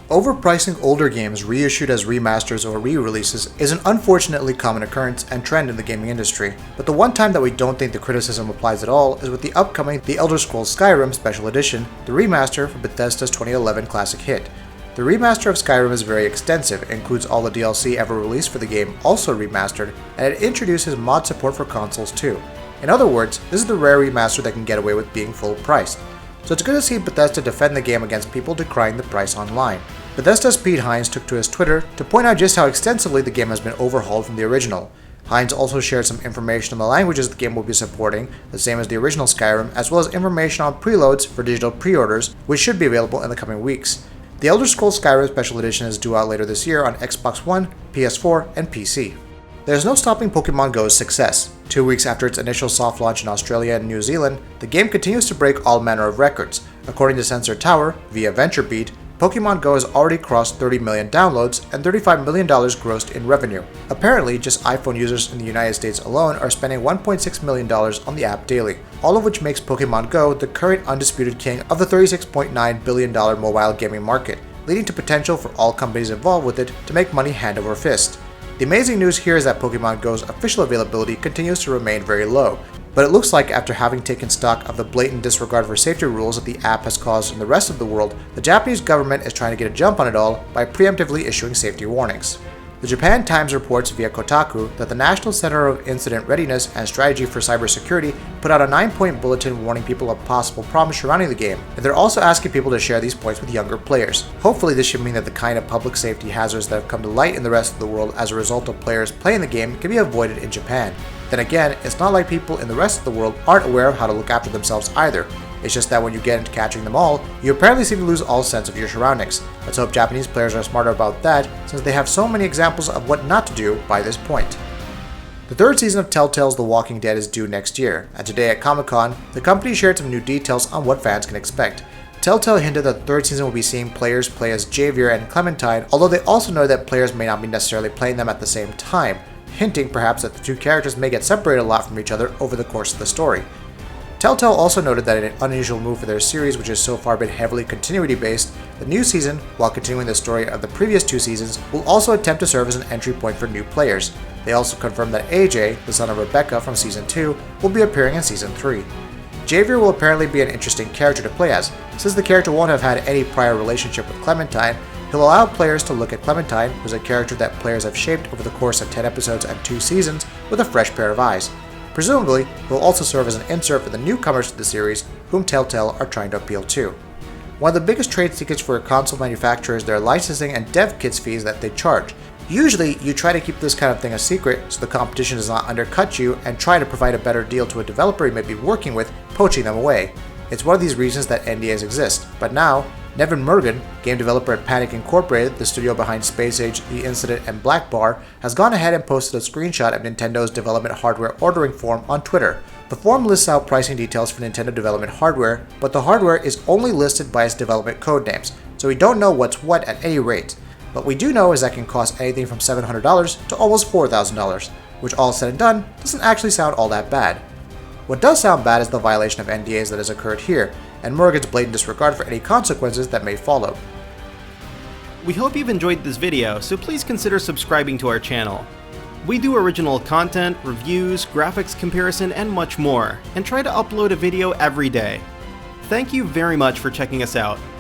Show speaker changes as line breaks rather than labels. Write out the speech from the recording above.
Overpricing older games reissued as remasters or re-releases is an unfortunately common occurrence and trend in the gaming industry, but the one time that we don't think the criticism applies at all is with the upcoming The Elder Scrolls Skyrim Special Edition, the remaster for Bethesda's 2011 classic hit. The remaster of Skyrim is very extensive, it includes all the DLC ever released for the game also remastered, and it introduces mod support for consoles too. In other words, this is the rare remaster that can get away with being full priced. So it's good to see Bethesda defend the game against people decrying the price online. Bethesda's Pete Hines took to his Twitter to point out just how extensively the game has been overhauled from the original. Hines also shared some information on the languages the game will be supporting, the same as the original Skyrim, as well as information on preloads for digital pre-orders, which should be available in the coming weeks. The Elder Scrolls Skyrim Special Edition is due out later this year on Xbox One, PS4, and PC. There's no stopping Pokemon Go's success. 2 weeks after its initial soft launch in Australia and New Zealand, the game continues to break all manner of records. According to Sensor Tower, via VentureBeat, Pokemon Go has already crossed 30 million downloads and $35 million grossed in revenue. Apparently, just iPhone users in the United States alone are spending $1.6 million on the app daily, all of which makes Pokemon Go the current undisputed king of the $36.9 billion mobile gaming market, leading to potential for all companies involved with it to make money hand over fist. The amazing news here is that Pokemon Go's official availability continues to remain very low, but it looks like after having taken stock of the blatant disregard for safety rules that the app has caused in the rest of the world, the Japanese government is trying to get a jump on it all by preemptively issuing safety warnings. The Japan Times reports via Kotaku that the National Center of Incident Readiness and Strategy for Cybersecurity put out a 9-point bulletin warning people of possible problems surrounding the game, and they're also asking people to share these points with younger players. Hopefully this should mean that the kind of public safety hazards that have come to light in the rest of the world as a result of players playing the game can be avoided in Japan. Then again, it's not like people in the rest of the world aren't aware of how to look after themselves either. It's just that when you get into catching them all, you apparently seem to lose all sense of your surroundings. Let's hope Japanese players are smarter about that, since they have so many examples of what not to do by this point. The third season of Telltale's The Walking Dead is due next year, and today at Comic-Con, the company shared some new details on what fans can expect. Telltale hinted that the third season will be seeing players play as Javier and Clementine, although they also know that players may not be necessarily playing them at the same time, hinting perhaps that the two characters may get separated a lot from each other over the course of the story. Telltale also noted that in an unusual move for their series, which has so far been heavily continuity-based, the new season, while continuing the story of the previous two seasons, will also attempt to serve as an entry point for new players. They also confirmed that AJ, the son of Rebecca from Season 2, will be appearing in Season 3. Javier will apparently be an interesting character to play as. Since the character won't have had any prior relationship with Clementine, he'll allow players to look at Clementine, who's a character that players have shaped over the course of 10 episodes and 2 seasons, with a fresh pair of eyes. Presumably, he'll also serve as an insert for the newcomers to the series, whom Telltale are trying to appeal to. One of the biggest trade secrets for a console manufacturer is their licensing and dev kits fees that they charge. Usually, you try to keep this kind of thing a secret so the competition does not undercut you and try to provide a better deal to a developer you may be working with, poaching them away. It's one of these reasons that NDAs exist, but now, Nevin Mergen, game developer at Panic Incorporated, the studio behind Space Age, The Incident, and Black Bar, has gone ahead and posted a screenshot of Nintendo's development hardware ordering form on Twitter. The form lists out pricing details for Nintendo development hardware, but the hardware is only listed by its development codenames, so we don't know what's what at any rate. What we do know is that it can cost anything from $700 to almost $4,000, which all said and done doesn't actually sound all that bad. What does sound bad is the violation of NDAs that has occurred here, and Morgan's blatant disregard for any consequences that may follow.
We hope you've enjoyed this video, so please consider subscribing to our channel. We do original content, reviews, graphics comparison, and much more, and try to upload a video every day. Thank you very much for checking us out.